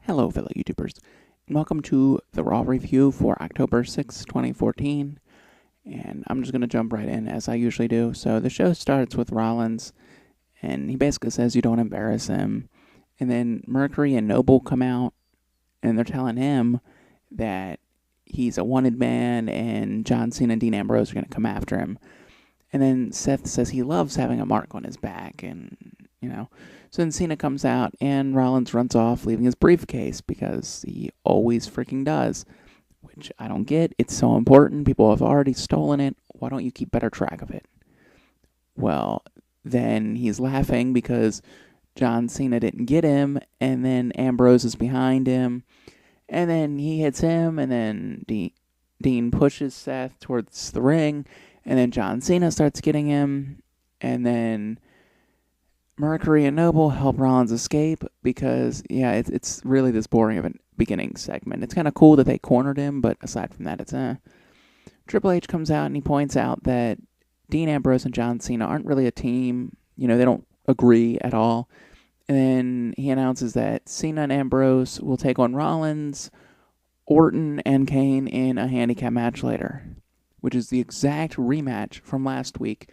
Hello, fellow YouTubers, and welcome to the Raw review for October 6, 2014. And I'm just going to jump right in as I usually do. So the show starts with Rollins, and he basically says you don't embarrass him. And then Mercury and Noble come out, and they're telling him that he's a wanted man, and John Cena and Dean Ambrose are going to come after him. And then Seth says he loves having a mark on his back, and. So then Cena comes out, and Rollins runs off, leaving his briefcase, because he always freaking does. Which I don't get. It's so important. People have already stolen it. Why don't you keep better track of it? Well, then he's laughing because John Cena didn't get him, and then Ambrose is behind him, and then he hits him, and then Dean pushes Seth towards the ring, and then John Cena starts getting him, and then Mercury and Noble help Rollins escape because, it's really this boring of a beginning segment. It's kind of cool that they cornered him, but aside from that, it's Triple H comes out and he points out that Dean Ambrose and John Cena aren't really a team. They don't agree at all. And then he announces that Cena and Ambrose will take on Rollins, Orton, and Kane in a handicap match later, which is the exact rematch from last week.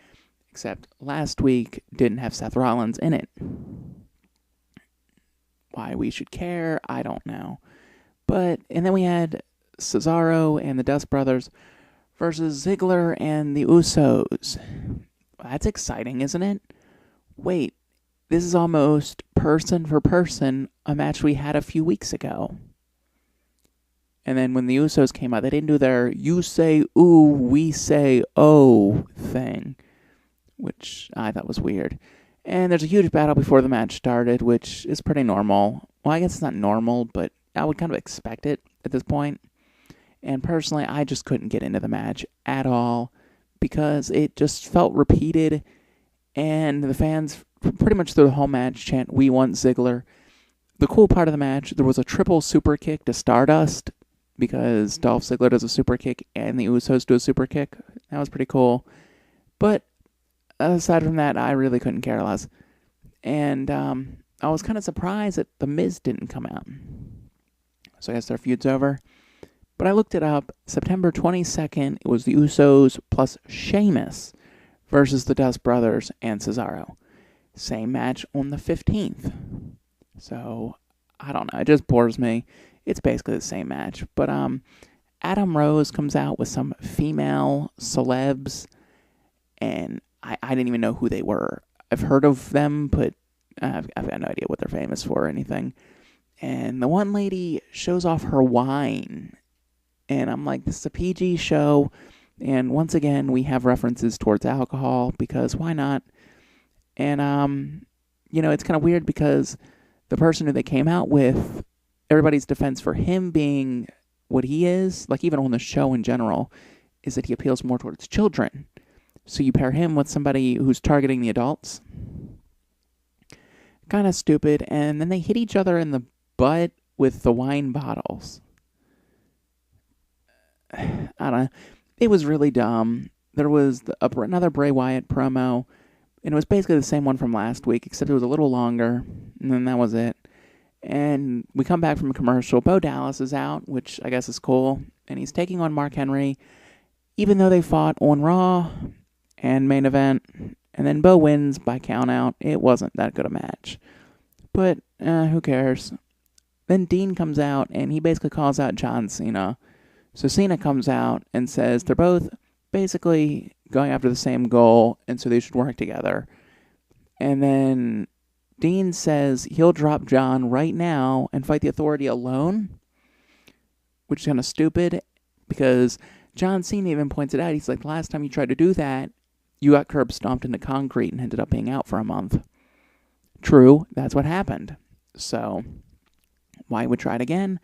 Except last week didn't have Seth Rollins in it. Why we should care, I don't know. And then we had Cesaro and the Dust Brothers versus Ziggler and the Usos. That's exciting, isn't it? Wait, this is almost person for person a match we had a few weeks ago. And then when the Usos came out, they didn't do their you say ooh, we say oh thing, which I thought was weird. And there's a huge battle before the match started, which is pretty normal. Well, I guess it's not normal, but I would kind of expect it at this point. And personally, I just couldn't get into the match at all because it just felt repeated, and the fans pretty much through the whole match chant, "We want Ziggler." The cool part of the match, there was a triple super kick to Stardust because Dolph Ziggler does a super kick and the Usos do a super kick. That was pretty cool. But aside from that, I really couldn't care less. And I was kind of surprised that The Miz didn't come out. So I guess their feud's over. But I looked it up. September 22nd, it was the Usos plus Sheamus versus the Dust Brothers and Cesaro. Same match on the 15th. So, I don't know. It just bores me. It's basically the same match. But Adam Rose comes out with some female celebs, and I didn't even know who they were. I've heard of them, but I've got no idea what they're famous for or anything. And the one lady shows off her wine. And I'm like, this is a PG show. And once again, we have references towards alcohol because why not? And, it's kind of weird because the person who they came out with, everybody's defense for him being what he is, like even on the show in general, is that he appeals more towards children. So you pair him with somebody who's targeting the adults. Kind of stupid. And then they hit each other in the butt with the wine bottles. I don't know. It was really dumb. There was another Bray Wyatt promo, and it was basically the same one from last week, except it was a little longer, and then that was it. And we come back from a commercial. Bo Dallas is out, which I guess is cool, and he's taking on Mark Henry, even though they fought on Raw and main event, and then Bo wins by countout. It wasn't that good a match, but who cares? Then Dean comes out, and he basically calls out John Cena. So Cena comes out and says they're both basically going after the same goal, and so they should work together. And then Dean says he'll drop John right now and fight the Authority alone, which is kind of stupid because John Cena even points it out. He's like, last time you tried to do that, you got curb stomped into concrete and ended up being out for a month. True, that's what happened. So why would try it again?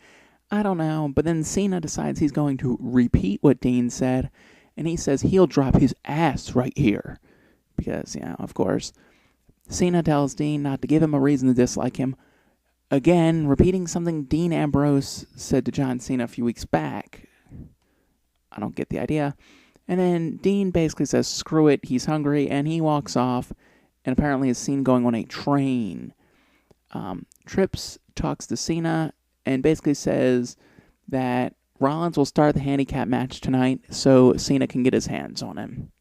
I don't know. But then Cena decides he's going to repeat what Dean said, and he says he'll drop his ass right here. Because, of course, Cena tells Dean not to give him a reason to dislike him. Again, repeating something Dean Ambrose said to John Cena a few weeks back. I don't get the idea. And then Dean basically says, screw it, he's hungry, and he walks off, and apparently is seen going on a train. Trips talks to Cena, and basically says that Rollins will start the handicap match tonight so Cena can get his hands on him.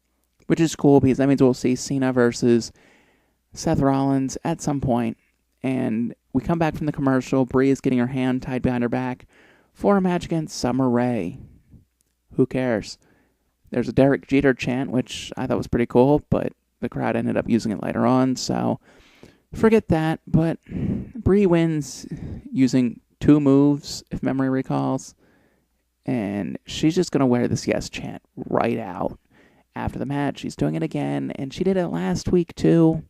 Which is cool because that means we'll see Cena versus Seth Rollins at some point. And we come back from the commercial. Brie is getting her hand tied behind her back for a match against Summer Rae. Who cares? There's a Derek Jeter chant, which I thought was pretty cool, but the crowd ended up using it later on, so forget that. But Brie wins using 2 moves, if memory recalls, and she's just going to wear this yes chant right out after the match. She's doing it again, and she did it last week too.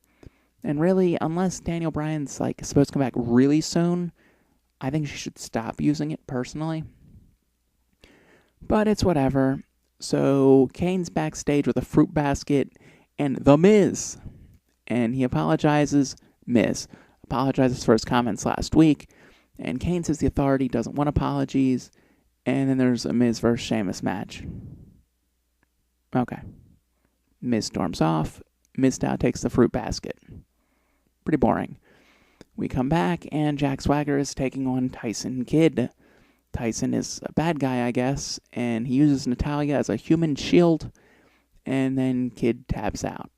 And really, unless Daniel Bryan's supposed to come back really soon, I think she should stop using it personally. But it's whatever. So Kane's backstage with a fruit basket and The Miz. And he apologizes. Miz apologizes for his comments last week. And Kane says the Authority doesn't want apologies. And then there's a Miz versus Sheamus match. Okay. Miz storms off. Miz now takes the fruit basket. Pretty boring. We come back and Jack Swagger is taking on Tyson Kidd. Tyson is a bad guy, I guess, and he uses Natalya as a human shield, and then Kidd taps out.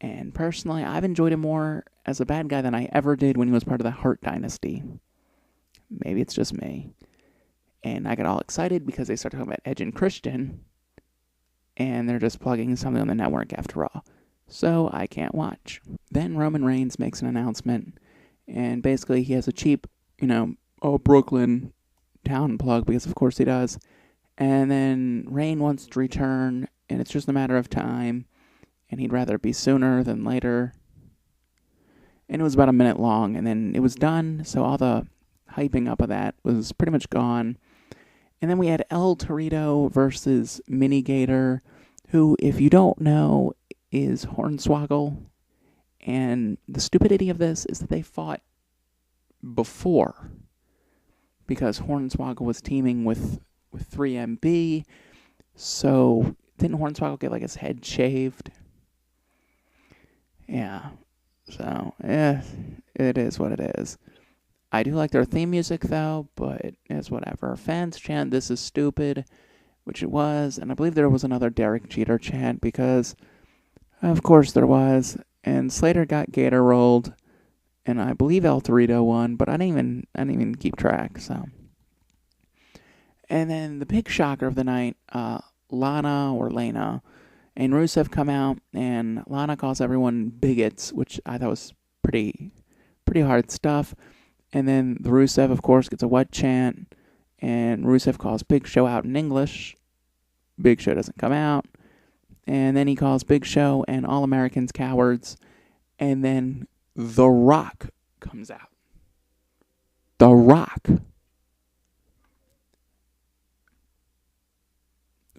And personally, I've enjoyed him more as a bad guy than I ever did when he was part of the Hart Dynasty. Maybe it's just me. And I got all excited because they started talking about Edge and Christian, and they're just plugging something on the network after all. So I can't watch. Then Roman Reigns makes an announcement, and basically he has a cheap, Brooklyn town plug, because of course he does. And then Reign wants to return, and it's just a matter of time, and he'd rather it be sooner than later. And it was about a minute long, and then it was done, so all the hyping up of that was pretty much gone. And then we had El Torito versus Minigator, who, if you don't know, is Hornswoggle. And the stupidity of this is that they fought before, because Hornswoggle was teaming with 3MB. So didn't Hornswoggle get his head shaved? Yeah. So, it is what it is. I do like their theme music though, but it's whatever. Fans chant "This is stupid," which it was, and I believe there was another Derek Jeter chant because, of course, there was. And Slater got Gator rolled. And I believe El Torito won, but I didn't even keep track. So, and then the big shocker of the night, Lana and Rusev come out, and Lana calls everyone bigots, which I thought was pretty hard stuff. And then the Rusev, of course, gets a what chant, and Rusev calls Big Show out in English. Big Show doesn't come out, and then he calls Big Show and All Americans cowards, and then The Rock comes out. The Rock.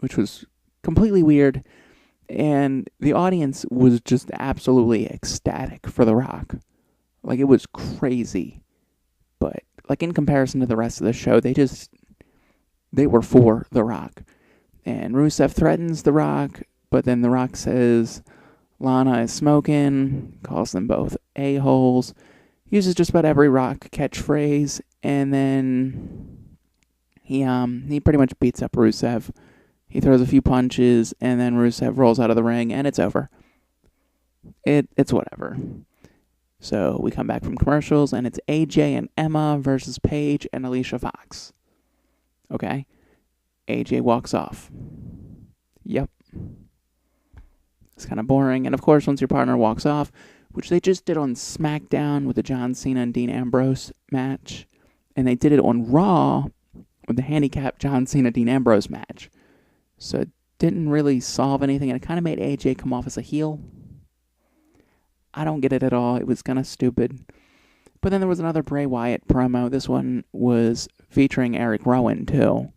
Which was completely weird. And the audience was just absolutely ecstatic for The Rock. It was crazy. But, in comparison to the rest of the show, they were for The Rock. And Rusev threatens The Rock, but then The Rock says Lana is smoking, calls them both a-holes, uses just about every Rock catchphrase, and then he pretty much beats up Rusev. He throws a few punches, and then Rusev rolls out of the ring, and it's over. It's whatever. So we come back from commercials, and it's AJ and Emma versus Paige and Alicia Fox. Okay? AJ walks off. Yep. It's kind of boring. And of course, once your partner walks off, which they just did on SmackDown with the John Cena and Dean Ambrose match, and they did it on Raw with the handicap John Cena Dean Ambrose match. So it didn't really solve anything, and it kind of made AJ come off as a heel. I don't get it at all. It was kind of stupid. But then there was another Bray Wyatt promo. This one was featuring Eric Rowan, too.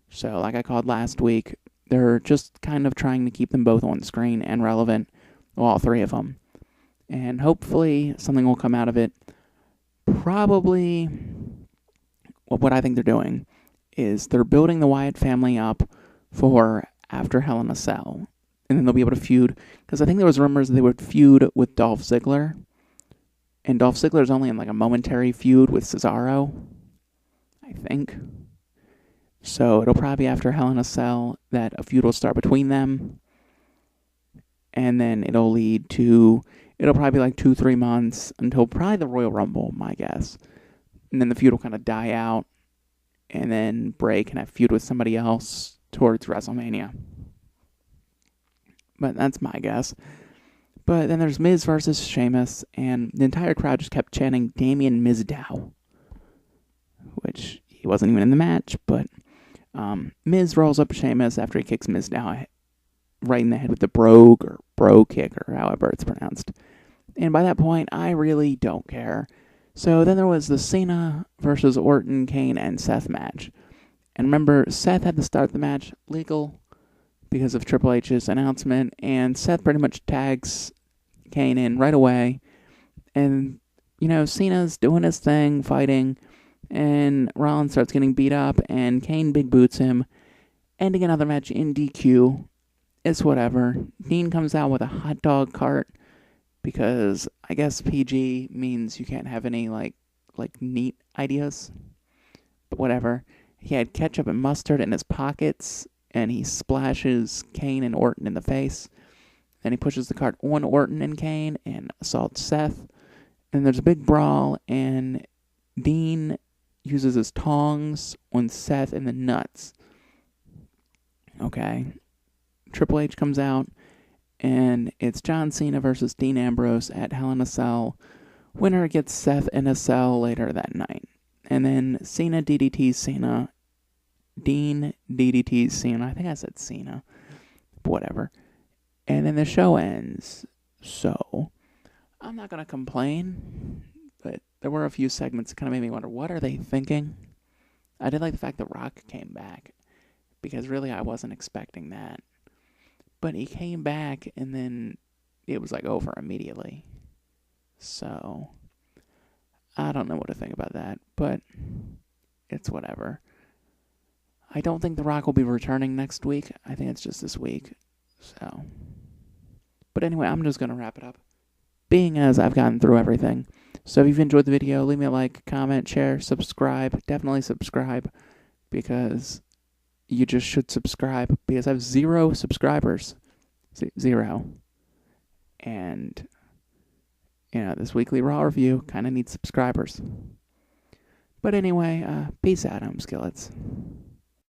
So, like I called last week, they're just kind of trying to keep them both on screen and relevant, well, all three of them. And hopefully something will come out of it. Probably, what I think they're doing is they're building the Wyatt family up for after Hell in a Cell. And then they'll be able to feud, because I think there was rumors they would feud with Dolph Ziggler. And Dolph Ziggler's only in like a momentary feud with Cesaro, I think. So it'll probably be after Hell in a Cell that a feud will start between them. And then it'll probably be like 2-3 months until probably the Royal Rumble, my guess. And then the feud will kind of die out. And then Bray can have feud with somebody else towards WrestleMania. But that's my guess. But then there's Miz versus Sheamus, and the entire crowd just kept chanting Damien Mizdow, which he wasn't even in the match, but Miz rolls up Sheamus after he kicks Mizdow right in the head with the brogue or bro kick, or however it's pronounced. And by that point, I really don't care. So then there was the Cena versus Orton, Kane, and Seth match. And remember, Seth had to start the match legal because of Triple H's announcement, and Seth pretty much tags Kane in right away. And, Cena's doing his thing, fighting, and Rollins starts getting beat up, and Kane big boots him, ending another match in DQ. It's whatever. Dean comes out with a hot dog cart, because I guess PG means you can't have any, like neat ideas. But whatever. He had ketchup and mustard in his pockets, and he splashes Kane and Orton in the face. Then he pushes the cart on Orton and Kane and assaults Seth. And there's a big brawl, and Dean uses his tongs on Seth in the nuts. Okay. Triple H comes out, and it's John Cena versus Dean Ambrose at Hell in a Cell. Winner gets Seth in a cell later that night. And then Cena DDTs Cena. Dean DDTs Cena. I think I said Cena. But whatever. And then the show ends. So, I'm not going to complain, but there were a few segments that kind of made me wonder, what are they thinking? I did like the fact that Rock came back, because really I wasn't expecting that. But he came back, and then it was like over immediately. So, I don't know what to think about that, but it's whatever. I don't think The Rock will be returning next week. I think it's just this week. So, but anyway, I'm just going to wrap it up, being as I've gotten through everything. So if you've enjoyed the video, leave me a like, comment, share, subscribe. Definitely subscribe, because you just should subscribe, because I have 0 subscribers. 0. And, this weekly Raw review kind of needs subscribers. But anyway, peace out, home skillets.